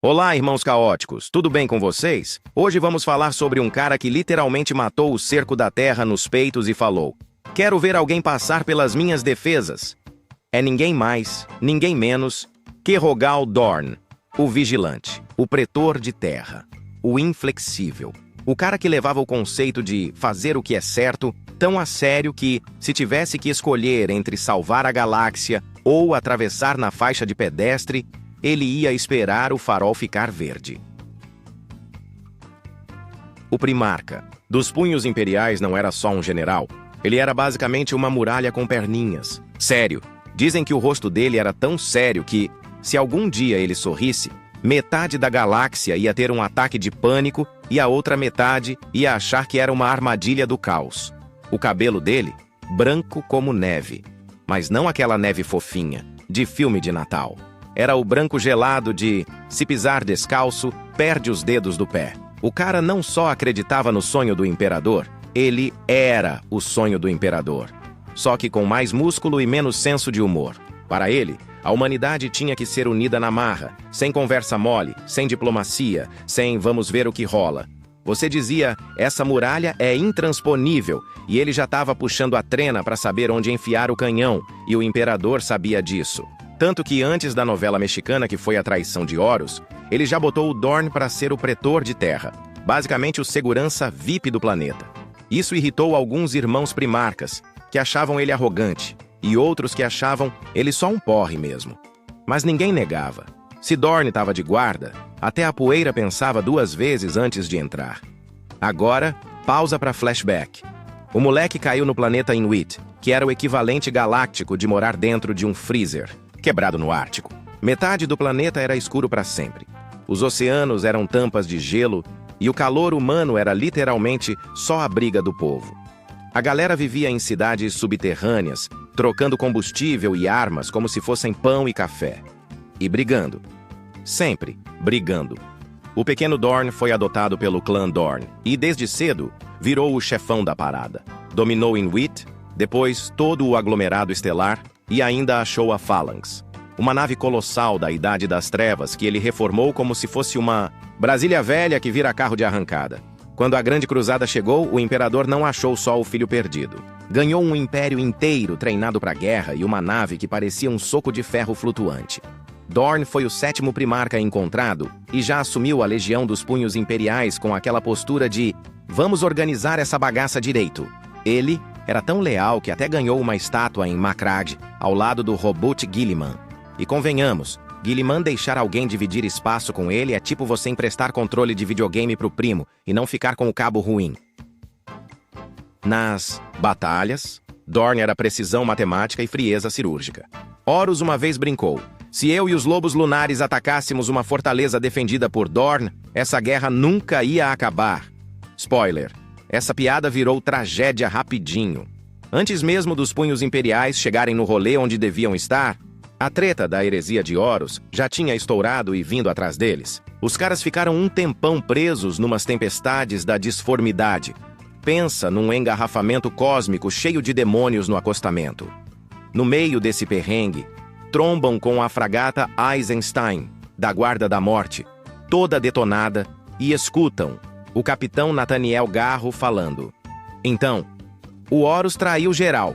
Olá, irmãos caóticos, tudo bem com vocês? Hoje vamos falar sobre um cara que literalmente matou o cerco da terra nos peitos e falou: "Quero ver alguém passar pelas minhas defesas." É ninguém mais, ninguém menos que Rogal Dorn, o vigilante, o pretor de terra, o inflexível, o cara que levava o conceito de fazer o que é certo tão a sério que, se tivesse que escolher entre salvar a galáxia ou atravessar na faixa de pedestre, ele ia esperar o farol ficar verde. O Primarca dos Punhos Imperiais não era só um general. Ele era basicamente uma muralha com perninhas. Sério, dizem que o rosto dele era tão sério que, se algum dia ele sorrisse, metade da galáxia ia ter um ataque de pânico e a outra metade ia achar que era uma armadilha do caos. O cabelo dele, branco como neve. Mas não aquela neve fofinha, de filme de Natal. Era o branco gelado de, se pisar descalço, perde os dedos do pé. O cara não só acreditava no sonho do imperador, ele era o sonho do imperador. Só que com mais músculo e menos senso de humor. Para ele, a humanidade tinha que ser unida na marra, sem conversa mole, sem diplomacia, sem vamos ver o que rola. Você dizia, essa muralha é intransponível, e ele já estava puxando a trena para saber onde enfiar o canhão, e o imperador sabia disso. Tanto que antes da novela mexicana que foi A Traição de Horus, ele já botou o Dorn para ser o pretor de terra, basicamente o segurança VIP do planeta. Isso irritou alguns irmãos primarcas, que achavam ele arrogante, e outros que achavam ele só um porre mesmo. Mas ninguém negava. Se Dorn estava de guarda, até a poeira pensava duas vezes antes de entrar. Agora, pausa para flashback. O moleque caiu no planeta Inuit, que era o equivalente galáctico de morar dentro de um freezer, quebrado no Ártico. Metade do planeta era escuro para sempre. Os oceanos eram tampas de gelo e o calor humano era literalmente só a briga do povo. A galera vivia em cidades subterrâneas, trocando combustível e armas como se fossem pão e café. E brigando. Sempre brigando. O pequeno Dorn foi adotado pelo clã Dorn e, desde cedo, virou o chefão da parada. Dominou Inuit, depois todo o aglomerado estelar e ainda achou a Phalanx, uma nave colossal da Idade das Trevas que ele reformou como se fosse uma Brasília velha que vira carro de arrancada. Quando a Grande Cruzada chegou, o Imperador não achou só o filho perdido. Ganhou um império inteiro treinado para a guerra e uma nave que parecia um soco de ferro flutuante. Dorn foi o 7º primarca encontrado e já assumiu a Legião dos Punhos Imperiais com aquela postura de "vamos organizar essa bagaça direito". Ele era tão leal que até ganhou uma estátua em Macragge, ao lado do Robot Guilliman. E convenhamos, Guilliman deixar alguém dividir espaço com ele é tipo você emprestar controle de videogame pro primo e não ficar com o cabo ruim. Nas batalhas, Dorn era precisão matemática e frieza cirúrgica. Horus uma vez brincou: se eu e os lobos lunares atacássemos uma fortaleza defendida por Dorn, essa guerra nunca ia acabar. Spoiler. Essa piada virou tragédia rapidinho. Antes mesmo dos punhos imperiais chegarem no rolê onde deviam estar, a treta da heresia de Horus já tinha estourado e vindo atrás deles. Os caras ficaram um tempão presos numas tempestades da disformidade. Pensa num engarrafamento cósmico cheio de demônios no acostamento. No meio desse perrengue, trombam com a fragata Eisenstein, da Guarda da Morte, toda detonada, e escutam o capitão Nathaniel Garro falando. Então, o Horus traiu geral.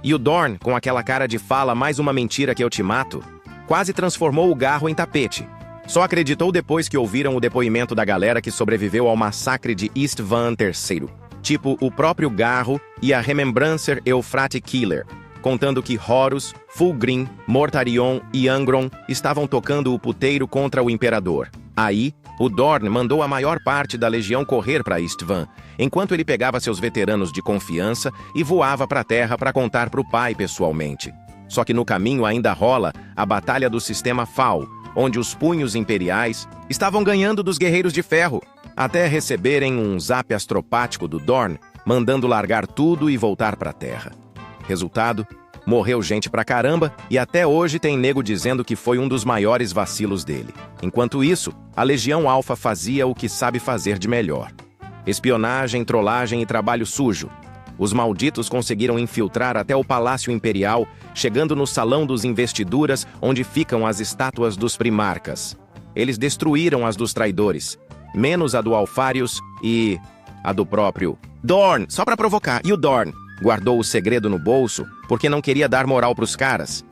E o Dorn, com aquela cara de fala mais uma mentira que eu te mato, quase transformou o Garro em tapete. Só acreditou depois que ouviram o depoimento da galera que sobreviveu ao massacre de Istvan III. Tipo o próprio Garro e a Remembrancer Euphrate Killer, contando que Horus, Fulgrim, Mortarion e Angron estavam tocando o puteiro contra o Imperador. Aí, o Dorn mandou a maior parte da legião correr para Istvan, enquanto ele pegava seus veteranos de confiança e voava para a Terra para contar para o pai pessoalmente. Só que no caminho ainda rola a Batalha do Sistema Fal, onde os punhos imperiais estavam ganhando dos Guerreiros de Ferro, até receberem um zap astropático do Dorn, mandando largar tudo e voltar para a Terra. Resultado, morreu gente pra caramba e até hoje tem nego dizendo que foi um dos maiores vacilos dele. Enquanto isso, a Legião Alfa fazia o que sabe fazer de melhor. Espionagem, trollagem e trabalho sujo. Os malditos conseguiram infiltrar até o Palácio Imperial, chegando no Salão dos Investiduras, onde ficam as estátuas dos primarcas. eles destruíram as dos traidores, menos a do Alfarius e a do próprio Dorn, só pra provocar. E o Dorn guardou o segredo no bolso porque não queria dar moral pros caras.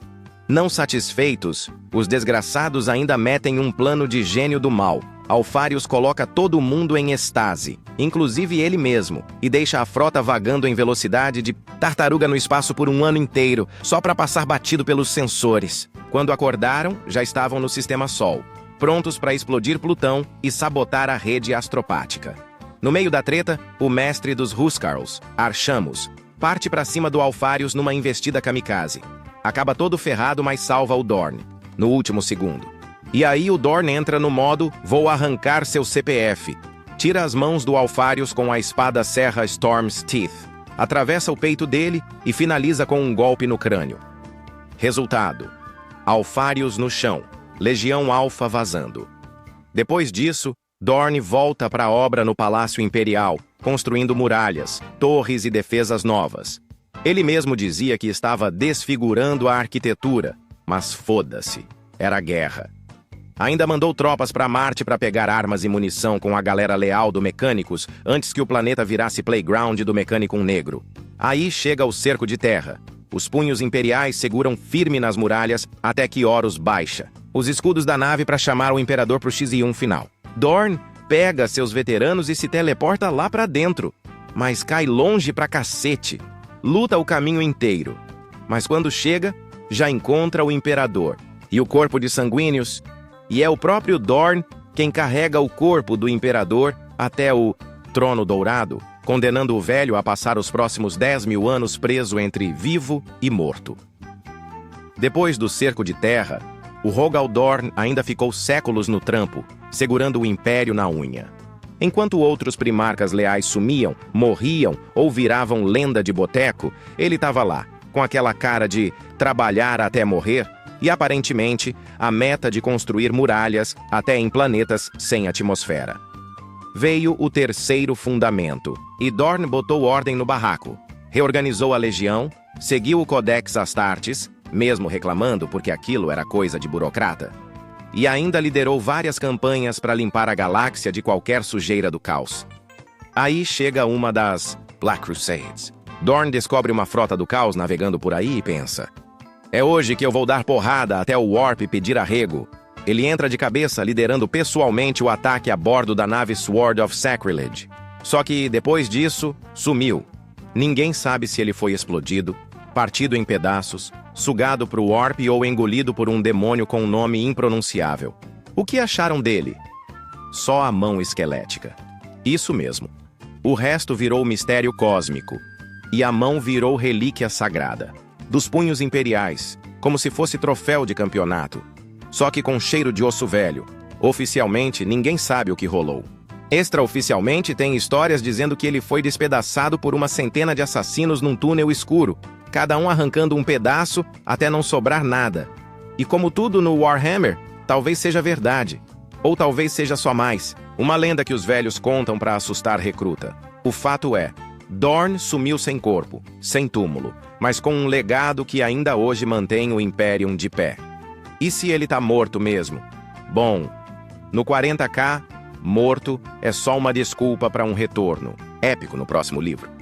Não satisfeitos, os desgraçados ainda metem um plano de gênio do mal. Alfarius coloca todo mundo em estase, inclusive ele mesmo, e deixa a frota vagando em velocidade de tartaruga no espaço por um ano inteiro, só para passar batido pelos sensores. Quando acordaram, já estavam no Sistema Sol, prontos para explodir Plutão e sabotar a rede astropática. No meio da treta, o mestre dos Huskarls, Archamus, parte para cima do Alfarius numa investida kamikaze. Acaba todo ferrado, mas salva o Dorn, no último segundo. E aí o Dorn entra no modo "vou arrancar seu CPF". Tira as mãos do Alfarius com a espada serra Storm's Teeth, atravessa o peito dele e finaliza com um golpe no crânio. Resultado: Alfarius no chão, Legião Alfa vazando. Depois disso, Dorn volta para a obra no Palácio Imperial, construindo muralhas, torres e defesas novas. Ele mesmo dizia que estava desfigurando a arquitetura, mas foda-se, era guerra. Ainda mandou tropas para Marte para pegar armas e munição com a galera leal do Mecânicos antes que o planeta virasse playground do Mecânico Negro. Aí chega o cerco de terra. Os punhos imperiais seguram firme nas muralhas até que Horus baixa os escudos da nave para chamar o Imperador pro X1 final. Dorn pega seus veteranos e se teleporta lá pra dentro, mas cai longe pra cacete. Luta o caminho inteiro, mas quando chega, já encontra o Imperador e o corpo de sanguíneos, e é o próprio Dorn quem carrega o corpo do Imperador até o Trono Dourado, condenando o velho a passar os próximos 10.000 anos preso entre vivo e morto. Depois do cerco de terra, o Rogal Dorn ainda ficou séculos no trampo, segurando o Império na unha. Enquanto outros primarcas leais sumiam, morriam ou viravam lenda de boteco, ele estava lá, com aquela cara de trabalhar até morrer e, aparentemente, a meta de construir muralhas até em planetas sem atmosfera. Veio o terceiro fundamento, e Dorn botou ordem no barraco. Reorganizou a Legião, seguiu o Codex Astartes, mesmo reclamando porque aquilo era coisa de burocrata. E ainda liderou várias campanhas para limpar a galáxia de qualquer sujeira do caos. Aí chega uma das Black Crusades. Dorn descobre uma frota do caos navegando por aí e pensa: é hoje que eu vou dar porrada até o Warp pedir arrego. Ele entra de cabeça liderando pessoalmente o ataque a bordo da nave Sword of Sacrilege. Só que depois disso, sumiu. Ninguém sabe se ele foi explodido, partido em pedaços, sugado pro Warp ou engolido por um demônio com um nome impronunciável. O que acharam dele? Só a mão esquelética. Isso mesmo. O resto virou mistério cósmico. E a mão virou relíquia sagrada. Dos punhos imperiais, como se fosse troféu de campeonato. Só que com cheiro de osso velho. Oficialmente, ninguém sabe o que rolou. Extraoficialmente, tem histórias dizendo que ele foi despedaçado por uma centena de assassinos num túnel escuro, cada um arrancando um pedaço até não sobrar nada. E como tudo no Warhammer, talvez seja verdade. Ou talvez seja só mais uma lenda que os velhos contam para assustar recruta. O fato é, Dorn sumiu sem corpo, sem túmulo, mas com um legado que ainda hoje mantém o Imperium de pé. E se ele tá morto mesmo? Bom, no 40K, morto é só uma desculpa para um retorno épico no próximo livro.